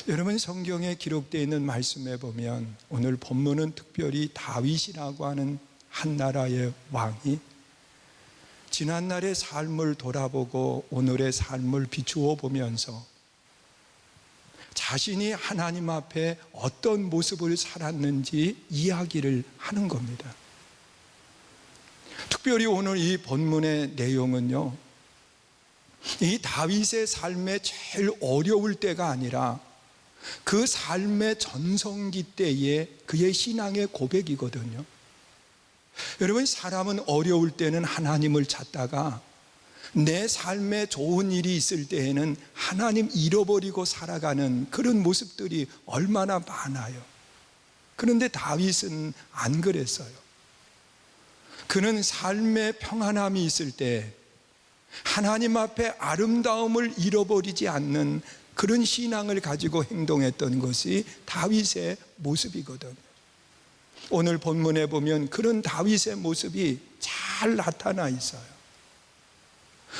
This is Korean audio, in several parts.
여러분, 성경에 기록되어 있는 말씀에 보면 오늘 본문은 특별히 다윗이라고 하는 한 나라의 왕이 지난날의 삶을 돌아보고 오늘의 삶을 비추어 보면서 자신이 하나님 앞에 어떤 모습을 살았는지 이야기를 하는 겁니다. 특별히 오늘 이 본문의 내용은요, 이 다윗의 삶의 제일 어려울 때가 아니라 그 삶의 전성기 때의 그의 신앙의 고백이거든요. 여러분, 사람은 어려울 때는 하나님을 찾다가 내 삶에 좋은 일이 있을 때에는 하나님 잃어버리고 살아가는 그런 모습들이 얼마나 많아요. 그런데 다윗은 안 그랬어요. 그는 삶의 평안함이 있을 때 하나님 앞에 아름다움을 잃어버리지 않는 그런 신앙을 가지고 행동했던 것이 다윗의 모습이거든요. 오늘 본문에 보면 그런 다윗의 모습이 잘 나타나 있어요.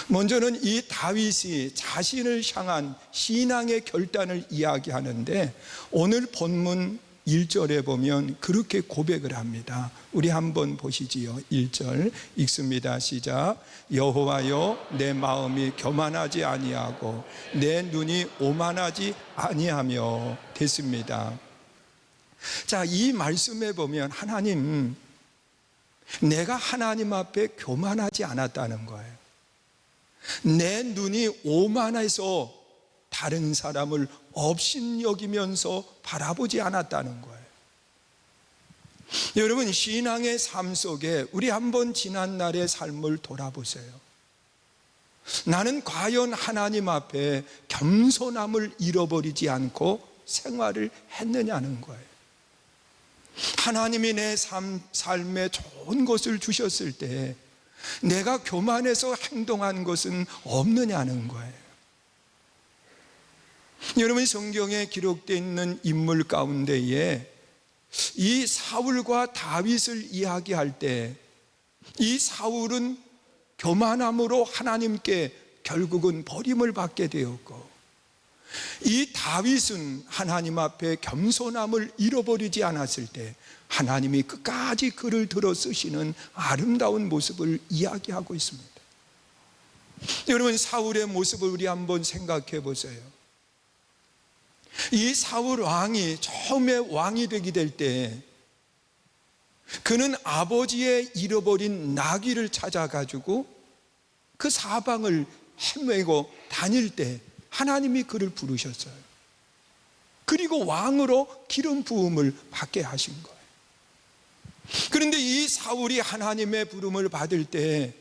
먼저는 이 다윗이 자신을 향한 신앙의 결단을 이야기하는데 오늘 본문 1절에 보면 그렇게 고백을 합니다. 우리 한번 보시지요. 1절 읽습니다. 시작. 여호와여, 내 마음이 교만하지 아니하고 내 눈이 오만하지 아니하며. 됐습니다. 자, 이 말씀에 보면 하나님, 내가 하나님 앞에 교만하지 않았다는 거예요. 내 눈이 오만해서 다른 사람을 업신여기면서 바라보지 않았다는 거예요. 여러분, 신앙의 삶 속에 우리 한번 지난 날의 삶을 돌아보세요. 나는 과연 하나님 앞에 겸손함을 잃어버리지 않고 생활을 했느냐는 거예요. 하나님이 내 삶에 좋은 것을 주셨을 때 내가 교만해서 행동한 것은 없느냐는 거예요. 여러분, 성경에 기록되어 있는 인물 가운데에 이 사울과 다윗을 이야기할 때 이 사울은 교만함으로 하나님께 결국은 버림을 받게 되었고, 이 다윗은 하나님 앞에 겸손함을 잃어버리지 않았을 때 하나님이 끝까지 그를 들어 쓰시는 아름다운 모습을 이야기하고 있습니다. 여러분, 사울의 모습을 우리 한번 생각해 보세요. 이 사울 왕이 처음에 왕이 되게 될 때 그는 아버지의 잃어버린 나귀를 찾아가지고 그 사방을 헤매고 다닐 때 하나님이 그를 부르셨어요. 그리고 왕으로 기름 부음을 받게 하신 거예요. 그런데 이 사울이 하나님의 부름을 받을 때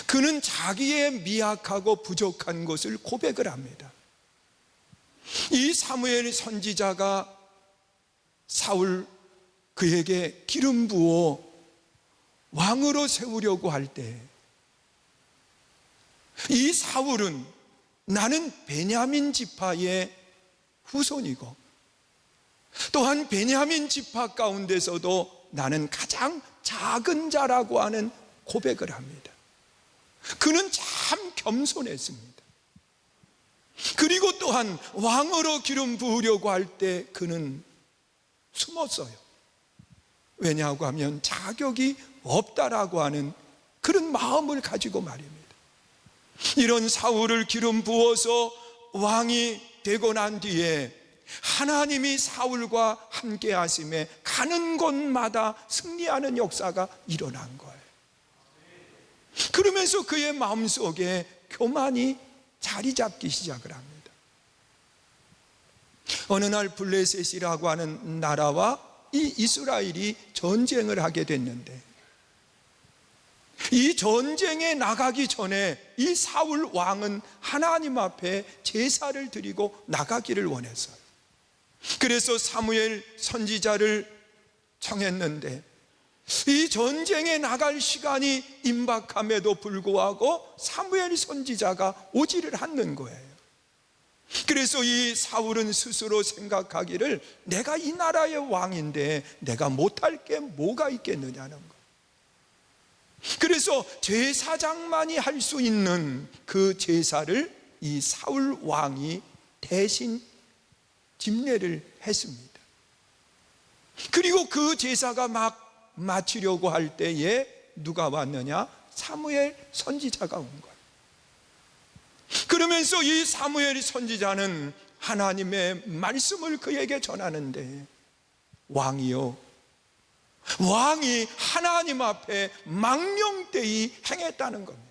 그는 자기의 미약하고 부족한 것을 고백을 합니다. 이 사무엘 선지자가 사울 그에게 기름 부어 왕으로 세우려고 할 때 이 사울은 나는 베냐민 지파의 후손이고 또한 베냐민 지파 가운데서도 나는 가장 작은 자라고 하는 고백을 합니다. 그는 참 겸손했습니다. 그리고 또한 왕으로 기름 부으려고 할 때 그는 숨었어요. 왜냐하고 하면 자격이 없다라고 하는 그런 마음을 가지고 말입니다. 이런 사울을 기름 부어서 왕이 되고 난 뒤에 하나님이 사울과 함께 하심에 가는 곳마다 승리하는 역사가 일어난 거예요. 그러면서 그의 마음속에 교만이 자리 잡기 시작을 합니다. 어느 날 블레셋이라고 하는 나라와 이 이스라엘이 전쟁을 하게 됐는데 이 전쟁에 나가기 전에 이 사울 왕은 하나님 앞에 제사를 드리고 나가기를 원했어요. 그래서 사무엘 선지자를 청했는데 이 전쟁에 나갈 시간이 임박함에도 불구하고 사무엘 선지자가 오지를 않는 거예요. 그래서 이 사울은 스스로 생각하기를 내가 이 나라의 왕인데 내가 못할 게 뭐가 있겠느냐는 거예요. 그래서 제사장만이 할 수 있는 그 제사를 이 사울 왕이 대신 집례를 했습니다. 그리고 그 제사가 막 마치려고 할 때에 누가 왔느냐? 사무엘 선지자가 온 거예요. 그러면서 이 사무엘 선지자는 하나님의 말씀을 그에게 전하는데, 왕이요, 왕이 하나님 앞에 망령되이 행했다는 겁니다.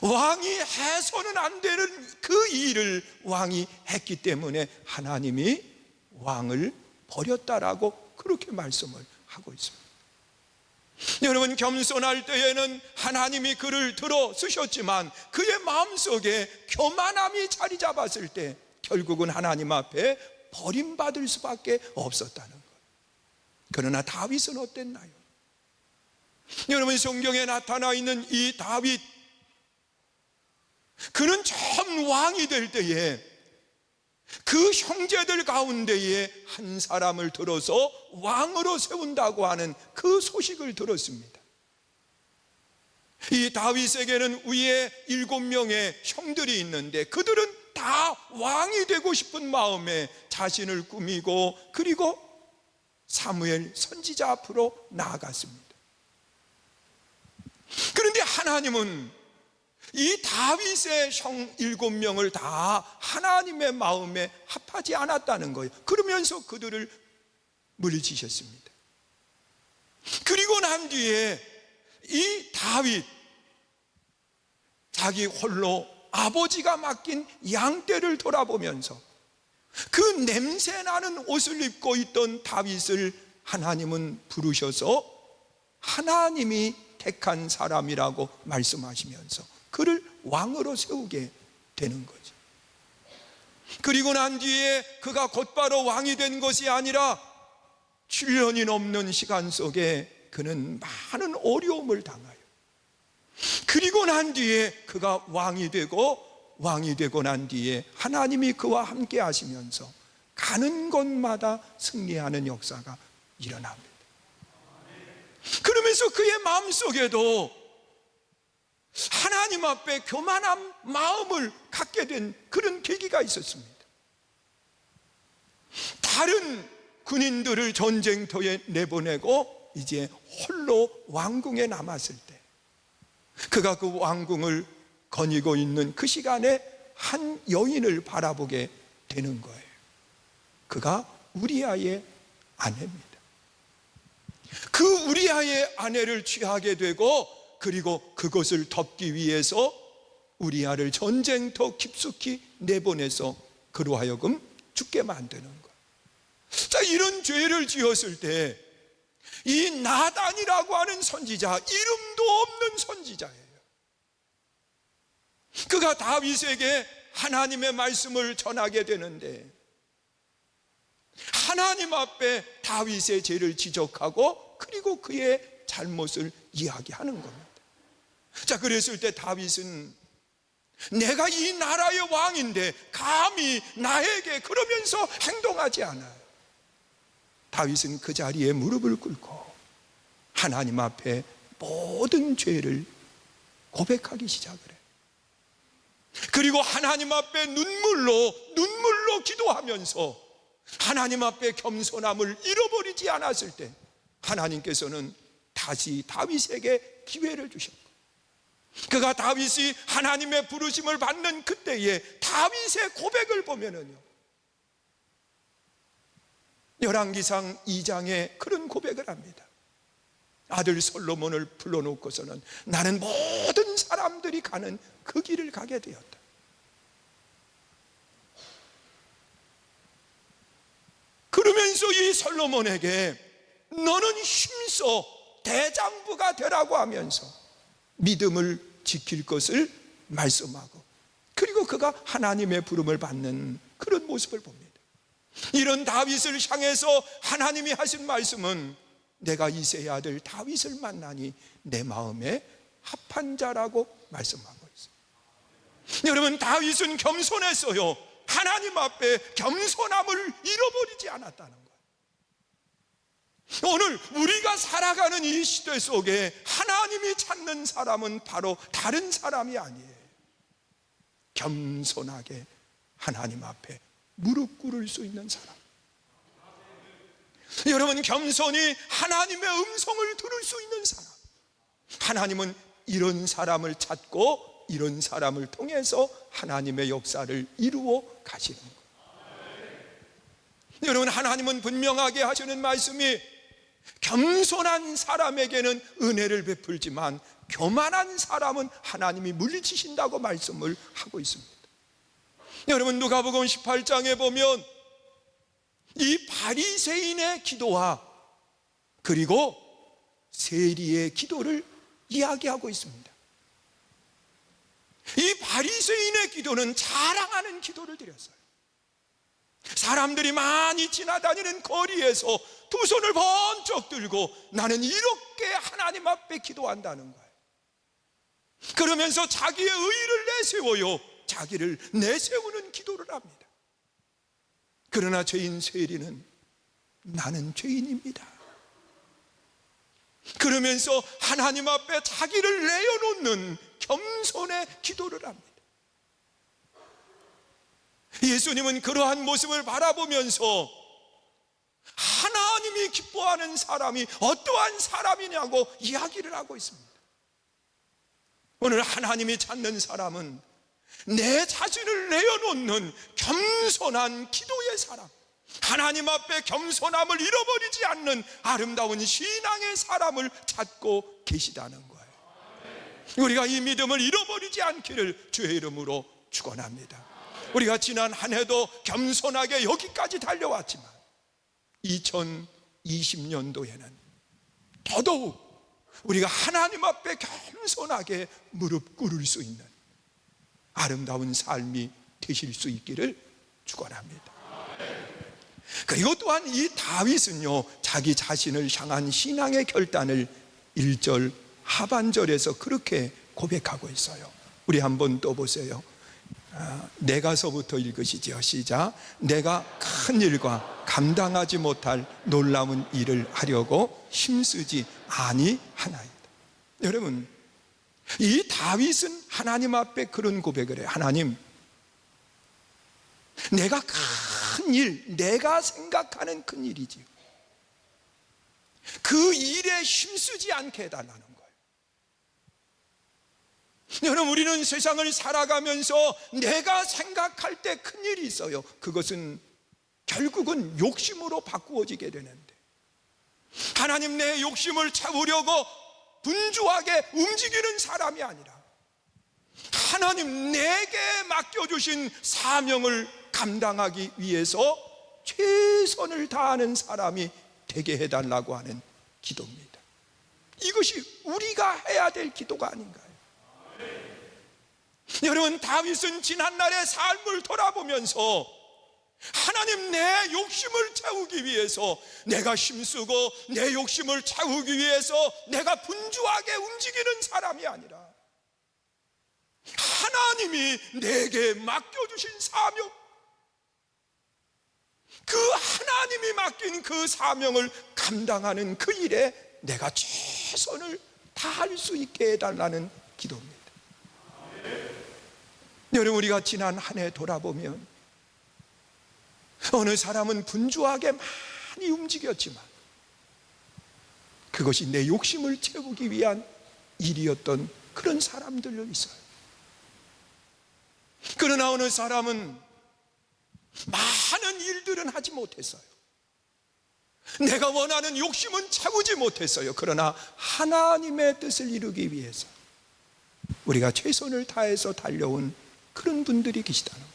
왕이 해서는 안 되는 그 일을 왕이 했기 때문에 하나님이 왕을 버렸다라고 그렇게 말씀을 하고 있습니다. 여러분, 겸손할 때에는 하나님이 그를 들어 쓰셨지만 그의 마음속에 교만함이 자리 잡았을 때 결국은 하나님 앞에 버림받을 수밖에 없었다는 것. 그러나 다윗은 어땠나요? 여러분, 성경에 나타나 있는 이 다윗, 그는 처음 왕이 될 때에 그 형제들 가운데에 한 사람을 들어서 왕으로 세운다고 하는 그 소식을 들었습니다. 이 다윗에게는 위에 7명의 형들이 있는데 그들은 다 왕이 되고 싶은 마음에 자신을 꾸미고 그리고 사무엘 선지자 앞으로 나아갔습니다. 그런데 하나님은 이 다윗의 형 7명을 다 하나님의 마음에 합하지 않았다는 거예요. 그러면서 그들을 물리치셨습니다. 그리고 난 뒤에 이 다윗, 자기 홀로 아버지가 맡긴 양떼를 돌아보면서 그 냄새나는 옷을 입고 있던 다윗을 하나님은 부르셔서 하나님이 택한 사람이라고 말씀하시면서 그를 왕으로 세우게 되는 거죠. 그리고 난 뒤에 그가 곧바로 왕이 된 것이 아니라 7년이 넘는 시간 속에 그는 많은 어려움을 당하여, 그리고 난 뒤에 그가 왕이 되고 난 뒤에 하나님이 그와 함께 하시면서 가는 곳마다 승리하는 역사가 일어납니다. 그러면서 그의 마음속에도 하나님 앞에 교만한 마음을 갖게 된 그런 계기가 있었습니다. 다른 군인들을 전쟁터에 내보내고 이제 홀로 왕궁에 남았을 때 그가 그 왕궁을 거니고 있는 그 시간에 한 여인을 바라보게 되는 거예요. 그가 우리아의 아내입니다. 그 우리아의 아내를 취하게 되고 그리고 그것을 덮기 위해서 우리아를 전쟁터 깊숙이 내보내서 그로 하여금 죽게 만드는 거예요. 자, 이런 죄를 지었을 때 이 나단이라고 하는 선지자, 이름도 없는 선지자예요. 그가 다윗에게 하나님의 말씀을 전하게 되는데 하나님 앞에 다윗의 죄를 지적하고 그리고 그의 잘못을 이야기하는 겁니다. 자, 그랬을 때 다윗은 내가 이 나라의 왕인데 감히 나에게 그러면서 행동하지 않아요. 다윗은 그 자리에 무릎을 꿇고 하나님 앞에 모든 죄를 고백하기 시작을 해요. 그리고 하나님 앞에 눈물로 기도하면서 하나님 앞에 겸손함을 잃어버리지 않았을 때 하나님께서는 다시 다윗에게 기회를 주셨고, 그가 다윗이 하나님의 부르심을 받는 그때에 다윗의 고백을 보면은요, 열왕기상 2장에 그런 고백을 합니다. 아들 솔로몬을 불러놓고서는 나는 모든 사람들이 가는 그 길을 가게 되었다. 그러면서 이 솔로몬에게 너는 힘써 대장부가 되라고 하면서 믿음을 지킬 것을 말씀하고, 그리고 그가 하나님의 부름을 받는 그런 모습을 봅니다. 이런 다윗을 향해서 하나님이 하신 말씀은 내가 이새의 아들 다윗을 만나니 내 마음에 합한 자라고 말씀하고 있어요. 여러분, 다윗은 겸손했어요. 하나님 앞에 겸손함을 잃어버리지 않았다는 거예요. 오늘 우리가 살아가는 이 시대 속에 하나님이 찾는 사람은 바로 다른 사람이 아니에요. 겸손하게 하나님 앞에 무릎 꿇을 수 있는 사람. 여러분, 겸손히 하나님의 음성을 들을 수 있는 사람. 하나님은 이런 사람을 찾고 이런 사람을 통해서 하나님의 역사를 이루어 가시는 거예요. 여러분, 하나님은 분명하게 하시는 말씀이 겸손한 사람에게는 은혜를 베풀지만 교만한 사람은 하나님이 물리치신다고 말씀을 하고 있습니다. 여러분, 누가복음 18장에 보면 이 바리새인의 기도와 그리고 세리의 기도를 이야기하고 있습니다. 이 바리새인의 기도는 자랑하는 기도를 드렸어요. 사람들이 많이 지나다니는 거리에서 두 손을 번쩍 들고 나는 이렇게 하나님 앞에 기도한다는 거예요. 그러면서 자기의 의의를 내세워요. 자기를 내세우는 기도를 합니다. 그러나 죄인 세리는 나는 죄인입니다. 그러면서 하나님 앞에 자기를 내어놓는 겸손의 기도를 합니다. 예수님은 그러한 모습을 바라보면서 하나님이 기뻐하는 사람이 어떠한 사람이냐고 이야기를 하고 있습니다. 오늘 하나님이 찾는 사람은 내 자신을 내어놓는 겸손한 기도의 사람, 하나님 앞에 겸손함을 잃어버리지 않는 아름다운 신앙의 사람을 찾고 계시다는 거예요. 우리가 이 믿음을 잃어버리지 않기를 주의 이름으로 축원합니다. 우리가 지난 한 해도 겸손하게 여기까지 달려왔지만 2020년도에는 더더욱 우리가 하나님 앞에 겸손하게 무릎 꿇을 수 있는 아름다운 삶이 되실 수 있기를 축원합니다. 그리고 또한 이 다윗은요, 자기 자신을 향한 신앙의 결단을 1절 하반절에서 그렇게 고백하고 있어요. 우리 한번 또 보세요. 내가서부터 읽으시죠. 시작. 내가 큰 일과 감당하지 못할 놀라운 일을 하려고 힘쓰지 아니하나이다. 여러분, 이 다윗은 하나님 앞에 그런 고백을 해요. 하나님, 내가 큰 일, 내가 생각하는 큰 일이지요, 그 일에 힘쓰지 않게 해달라는 거예요. 여러분, 우리는 세상을 살아가면서 내가 생각할 때 큰 일이 있어요. 그것은 결국은 욕심으로 바꾸어지게 되는데, 하나님, 내 욕심을 채우려고 분주하게 움직이는 사람이 아니라 하나님 내게 맡겨주신 사명을 감당하기 위해서 최선을 다하는 사람이 되게 해달라고 하는 기도입니다. 이것이 우리가 해야 될 기도가 아닌가요? 여러분, 다윗은 지난날의 삶을 돌아보면서 하나님, 내 욕심을 채우기 위해서 내가 힘쓰고 내 욕심을 채우기 위해서 내가 분주하게 움직이는 사람이 아니라 하나님이 내게 맡겨주신 사명, 그 하나님이 맡긴 그 사명을 감당하는 그 일에 내가 최선을 다할 수 있게 해달라는 기도입니다. 여러분, 우리가 지난 한 해 돌아보면 어느 사람은 분주하게 많이 움직였지만 그것이 내 욕심을 채우기 위한 일이었던 그런 사람들도 있어요. 그러나 어느 사람은 많은 일들은 하지 못했어요. 내가 원하는 욕심은 채우지 못했어요. 그러나 하나님의 뜻을 이루기 위해서 우리가 최선을 다해서 달려온 그런 분들이 계시다는 거예요.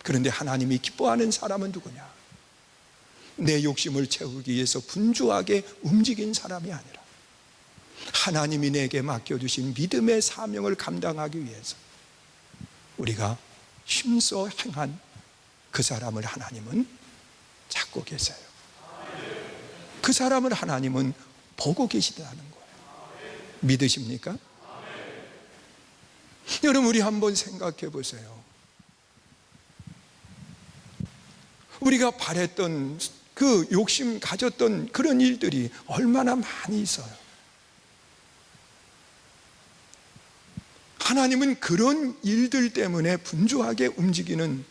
그런데 하나님이 기뻐하는 사람은 누구냐? 내 욕심을 채우기 위해서 분주하게 움직인 사람이 아니라 하나님이 내게 맡겨주신 믿음의 사명을 감당하기 위해서 우리가 힘써 행한 그 사람을 하나님은 찾고 계세요. 그 사람을 하나님은 보고 계시다는 거예요. 믿으십니까? 여러분, 우리 한번 생각해 보세요. 우리가 바랬던 그 욕심 가졌던 그런 일들이 얼마나 많이 있어요. 하나님은 그런 일들 때문에 분주하게 움직이는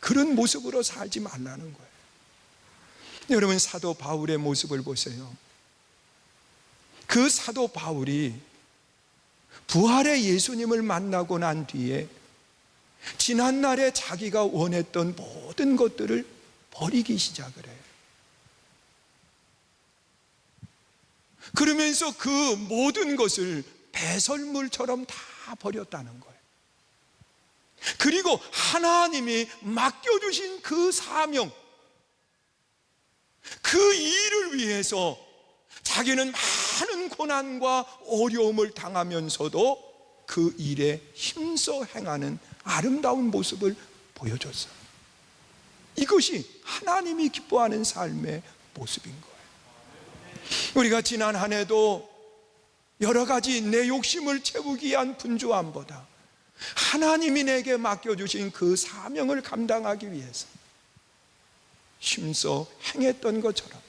그런 모습으로 살지 말라는 거예요. 여러분, 사도 바울의 모습을 보세요. 그 사도 바울이 부활의 예수님을 만나고 난 뒤에 지난날에 자기가 원했던 모든 것들을 버리기 시작을 해요. 그러면서 그 모든 것을 배설물처럼 다 버렸다는 거예요. 그리고 하나님이 맡겨주신 그 사명, 그 일을 위해서 자기는 많은 고난과 어려움을 당하면서도 그 일에 힘써 행하는 아름다운 모습을 보여줬어요. 이것이 하나님이 기뻐하는 삶의 모습인 거예요. 우리가 지난 한 해도 여러 가지 내 욕심을 채우기 위한 분주함보다 하나님이 내게 맡겨주신 그 사명을 감당하기 위해서 힘써 행했던 것처럼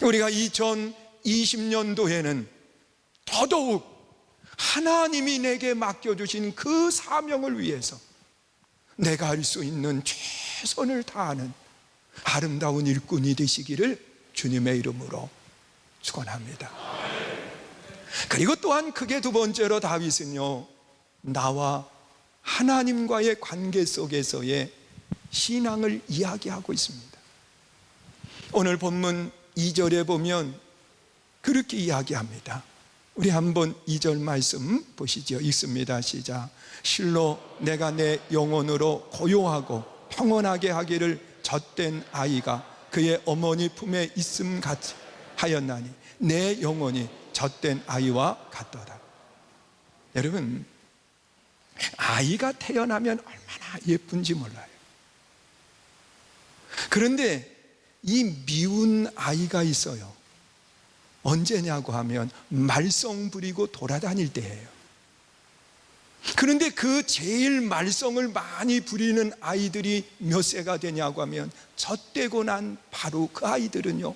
우리가 2020년도에는 더더욱 하나님이 내게 맡겨주신 그 사명을 위해서 내가 할 수 있는 최선을 다하는 아름다운 일꾼이 되시기를 주님의 이름으로 축원합니다. 그리고 또한 크게 두 번째로 다윗은요, 나와 하나님과의 관계 속에서의 신앙을 이야기하고 있습니다. 오늘 본문 2절에 보면 그렇게 이야기합니다. 우리 한번 2절 말씀 보시죠. 읽습니다. 시작. 실로 내가 내 영혼으로 고요하고 평온하게 하기를 젖된 아이가 그의 어머니 품에 있음 같이 하였나니 내 영혼이 젖된 아이와 같도다. 여러분, 아이가 태어나면 얼마나 예쁜지 몰라요. 그런데 이 미운 아이가 있어요. 언제냐고 하면 말썽 부리고 돌아다닐 때예요. 그런데 그 제일 말썽을 많이 부리는 아이들이 몇 세가 되냐고 하면 젖되고 난 바로 그 아이들은요,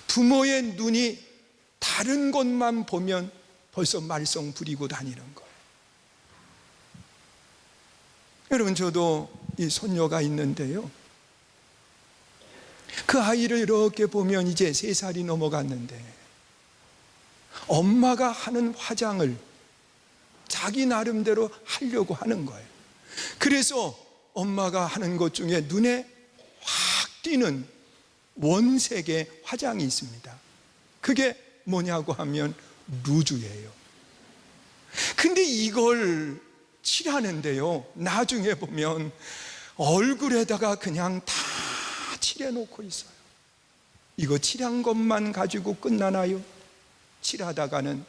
부모의 눈이 다른 것만 보면 벌써 말썽 부리고 다니는 거예요. 여러분, 저도 이 손녀가 있는데요, 그 아이를 이렇게 보면 이제 3살이 넘어갔는데 엄마가 하는 화장을 자기 나름대로 하려고 하는 거예요. 그래서 엄마가 하는 것 중에 눈에 확 띄는 원색의 화장이 있습니다. 그게 뭐냐고 하면 루즈예요. 근데 이걸 칠하는데요, 나중에 보면 얼굴에다가 그냥 다 칠해놓고 있어요. 이거 칠한 것만 가지고 끝나나요? 칠하다가는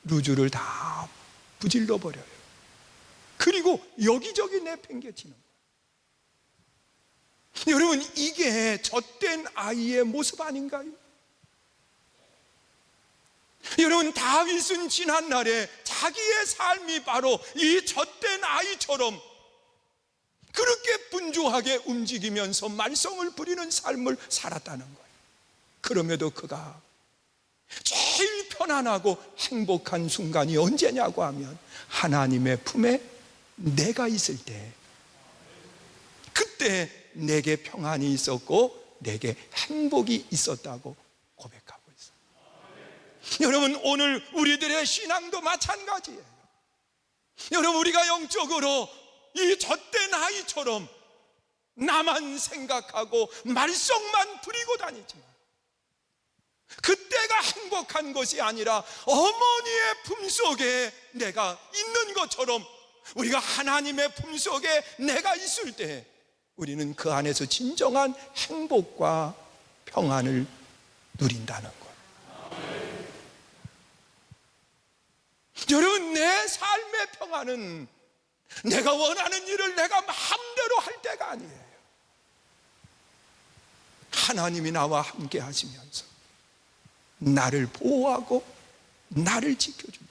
루즈를 다 부질러 버려요. 그리고 여기저기 내팽개치는 거예요. 여러분, 이게 젖된 아이의 모습 아닌가요? 여러분, 다윗은 지난날에 자기의 삶이 바로 이 젖된 아이처럼 그렇게 분주하게 움직이면서 말썽을 부리는 삶을 살았다는 거예요. 그럼에도 그가 제일 편안하고 행복한 순간이 언제냐고 하면 하나님의 품에 내가 있을 때, 그때 내게 평안이 있었고 내게 행복이 있었다고 고백하고 있어요. 여러분, 오늘 우리들의 신앙도 마찬가지예요. 여러분, 우리가 영적으로 이 젖된 아이처럼 나만 생각하고 말썽만 부리고 다니지만 그때가 행복한 것이 아니라 어머니의 품속에 내가 있는 것처럼 우리가 하나님의 품속에 내가 있을 때 우리는 그 안에서 진정한 행복과 평안을 누린다는 거예요. 여러분, 내 삶의 평안은 내가 원하는 일을 내가 마음대로 할 때가 아니에요. 하나님이 나와 함께 하시면서 나를 보호하고 나를 지켜줍니다.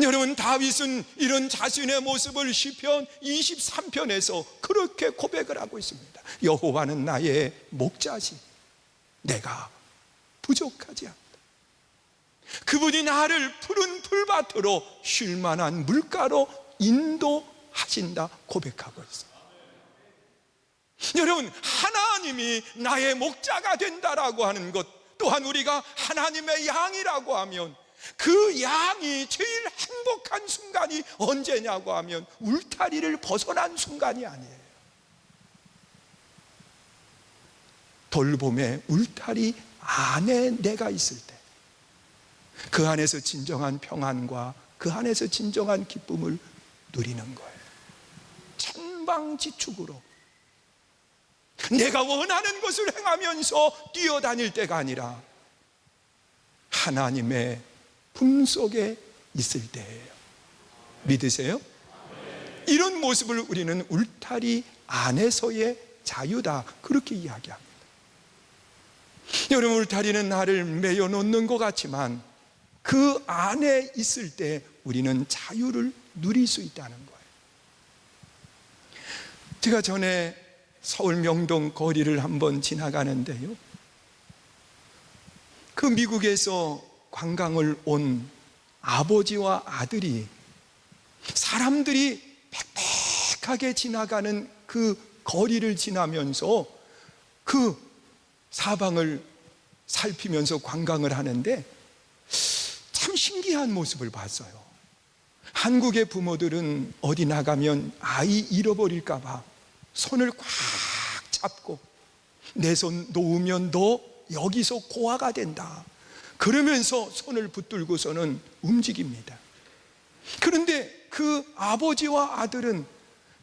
여러분, 다윗은 이런 자신의 모습을 시편 23편에서 그렇게 고백을 하고 있습니다. 여호와는 나의 목자시, 내가 부족하지 않다. 그분이 나를 푸른 풀밭으로 쉴만한 물가로 인도하시느니라. 하신다 고백하고 있어요. 여러분, 하나님이 나의 목자가 된다라고 하는 것, 또한 우리가 하나님의 양이라고 하면 그 양이 제일 행복한 순간이 언제냐고 하면 울타리를 벗어난 순간이 아니에요. 돌봄의 울타리 안에 내가 있을 때, 그 안에서 진정한 평안과 그 안에서 진정한 기쁨을 누리는 거예요. 천방지축으로 내가 원하는 것을 행하면서 뛰어다닐 때가 아니라 하나님의 품 속에 있을 때예요. 믿으세요? 이런 모습을 우리는 울타리 안에서의 자유다, 그렇게 이야기합니다. 여러분, 울타리는 나를 매여 놓는 것 같지만 그 안에 있을 때 우리는 자유를 누릴 수 있다는 거예요. 제가 전에 서울 명동 거리를 한번 지나가는데요, 그 미국에서 관광을 온 아버지와 아들이 사람들이 빽빽하게 지나가는 그 거리를 지나면서 그 사방을 살피면서 관광을 하는데 참 신기한 모습을 봤어요. 한국의 부모들은 어디 나가면 아이 잃어버릴까 봐 손을 꽉 잡고 내 손 놓으면 너 여기서 고아가 된다, 그러면서 손을 붙들고서는 움직입니다. 그런데 그 아버지와 아들은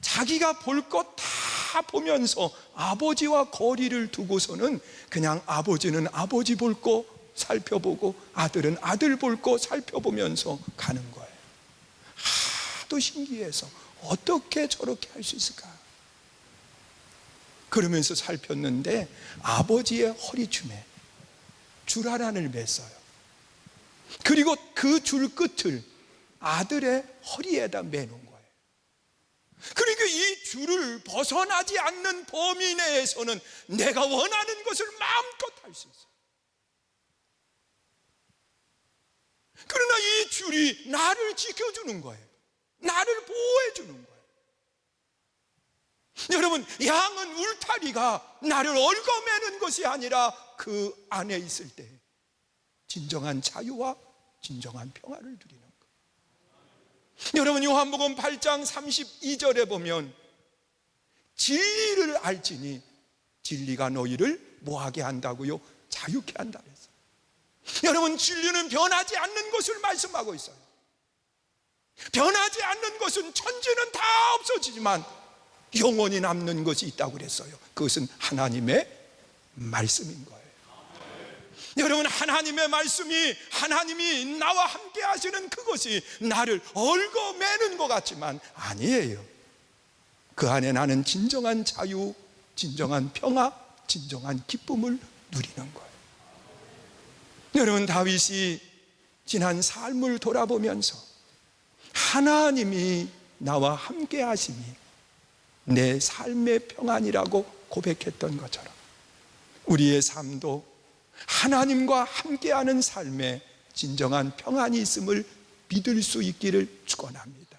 자기가 볼 것 다 보면서 아버지와 거리를 두고서는 그냥 아버지는 아버지 볼 거 살펴보고 아들은 아들 볼 거 살펴보면서 가는 거예요. 하도 신기해서 어떻게 저렇게 할 수 있을까? 그러면서 살폈는데 아버지의 허리춤에 줄 하나를 맸어요. 그리고 그 줄 끝을 아들의 허리에다 매놓은 거예요. 그러니까 이 줄을 벗어나지 않는 범위 내에서는 내가 원하는 것을 마음껏 할 수 있어요. 그러나 이 줄이 나를 지켜주는 거예요. 나를 보호해 주는 거예요. 여러분, 양은 울타리가 나를 얽어매는 것이 아니라 그 안에 있을 때 진정한 자유와 진정한 평화를 누리는 거예요. 여러분, 요한복음 8장 32절에 보면 진리를 알지니 진리가 너희를 뭐하게 한다고요? 자유케 한다 그랬어요. 여러분, 진리는 변하지 않는 것을 말씀하고 있어요. 변하지 않는 것은 천지는 다 없어지지만 영원히 남는 것이 있다고 그랬어요. 그것은 하나님의 말씀인 거예요. 여러분, 하나님의 말씀이, 하나님이 나와 함께 하시는 그것이 나를 얽어매는 것 같지만 아니에요. 그 안에 나는 진정한 자유, 진정한 평화, 진정한 기쁨을 누리는 거예요. 여러분, 다윗이 지난 삶을 돌아보면서 하나님이 나와 함께 하심이 내 삶의 평안이라고 고백했던 것처럼 우리의 삶도 하나님과 함께하는 삶에 진정한 평안이 있음을 믿을 수 있기를 축원합니다.